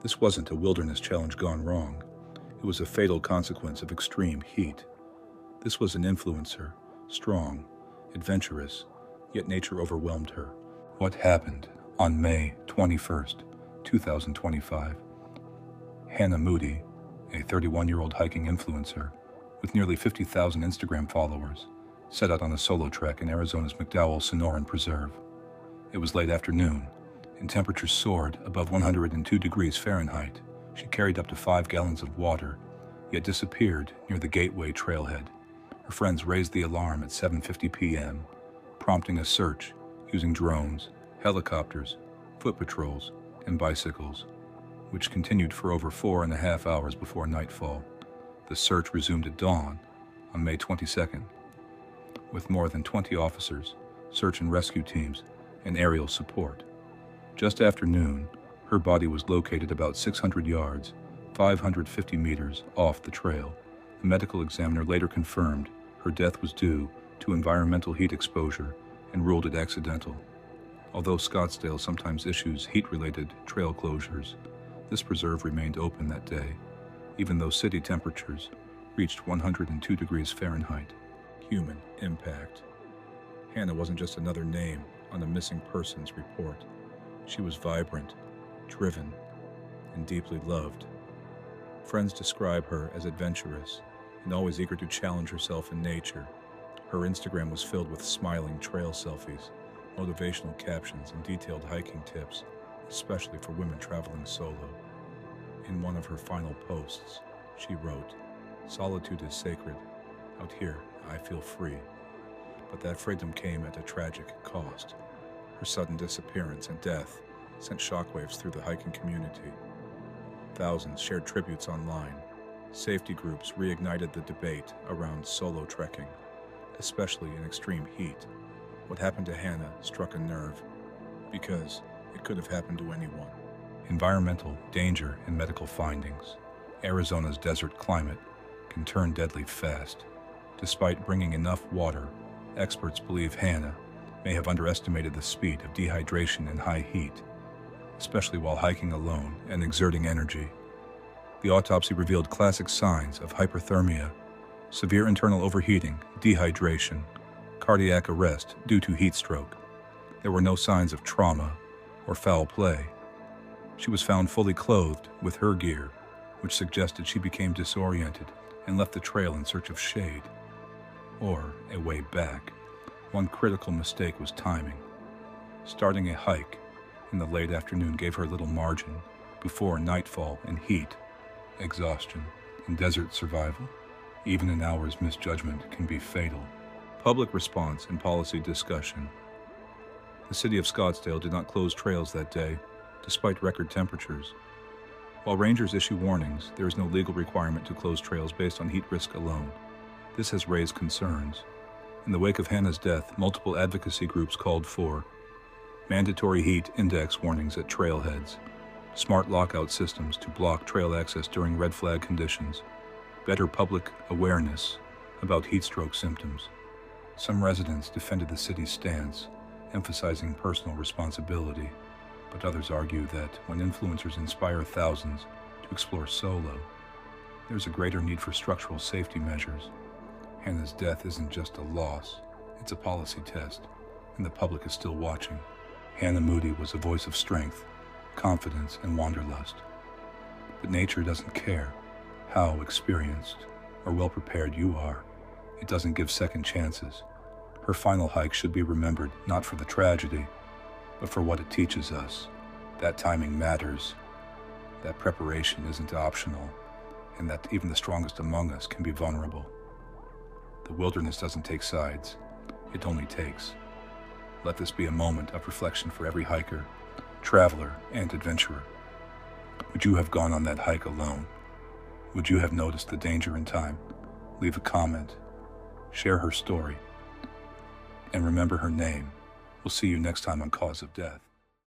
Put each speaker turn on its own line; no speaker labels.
This wasn't a wilderness challenge gone wrong. It was a fatal consequence of extreme heat. This was an influencer, strong, adventurous, yet nature overwhelmed her. What happened on May 21st, 2025? Hannah Moody, a 31-year-old hiking influencer with nearly 50,000 Instagram followers, set out on a solo trek in Arizona's McDowell Sonoran Preserve. It was late afternoon, and temperatures soared above 102 degrees Fahrenheit. She carried up to 5 gallons of water, yet disappeared near the Gateway trailhead. Her friends raised the alarm at 7:50 p.m., prompting a search using drones, helicopters, foot patrols, and bicycles, which continued for over 4.5 hours before nightfall. The search resumed at dawn on May 22nd, with more than 20 officers, search and rescue teams, and aerial support. Just after noon, her body was located about 600 yards, 550 meters off the trail. The medical examiner later confirmed her death was due to environmental heat exposure and ruled it accidental. Although Scottsdale sometimes issues heat-related trail closures, this preserve remained open that day, even though city temperatures reached 102 degrees Fahrenheit. Human impact. Hannah wasn't just another name on a missing persons report. She was vibrant, driven, and deeply loved. Friends describe her as adventurous and always eager to challenge herself in nature. Her Instagram was filled with smiling trail selfies, motivational captions, and detailed hiking tips, especially for women traveling solo. In one of her final posts, she wrote, "Solitude is sacred. Out here, I feel free." But that freedom came at a tragic cost. Her sudden disappearance and death sent shockwaves through the hiking community. Thousands shared tributes online. Safety groups reignited the debate around solo trekking, especially in extreme heat. What happened to Hannah struck a nerve, because it could have happened to anyone. Environmental danger and medical findings. Arizona's desert climate can turn deadly fast. Despite bringing enough water, experts believe Hannah may have underestimated the speed of dehydration in high heat, especially while hiking alone and exerting energy. The autopsy revealed classic signs of hyperthermia, severe internal overheating, dehydration, cardiac arrest due to heat stroke. There were no signs of trauma or foul play. She was found fully clothed with her gear, which suggested she became disoriented and left the trail in search of shade or a way back. One critical mistake was timing. Starting a hike in the late afternoon gave her little margin before nightfall and heat, exhaustion, and desert survival. Even an hour's misjudgment can be fatal. Public response and policy discussion. The city of Scottsdale did not close trails that day, despite record temperatures. While rangers issue warnings, there is no legal requirement to close trails based on heat risk alone. This has raised concerns. In the wake of Hannah's death, multiple advocacy groups called for mandatory heat index warnings at trailheads, smart lockout systems to block trail access during red flag conditions, better public awareness about heat stroke symptoms. Some residents defended the city's stance, emphasizing personal responsibility, but others argue that when influencers inspire thousands to explore solo, there's a greater need for structural safety measures. Hannah's death isn't just a loss, it's a policy test, and the public is still watching. Hannah Moody was a voice of strength, confidence, and wanderlust. But nature doesn't care how experienced or well-prepared you are. It doesn't give second chances. Her final hike should be remembered not for the tragedy, but for what it teaches us. That timing matters, that preparation isn't optional, and that even the strongest among us can be vulnerable. The wilderness doesn't take sides, it only takes. Let this be a moment of reflection for every hiker, traveler, and adventurer. Would you have gone on that hike alone? Would you have noticed the danger in time? Leave a comment, share her story, and remember her name. We'll see you next time on Cause of Death.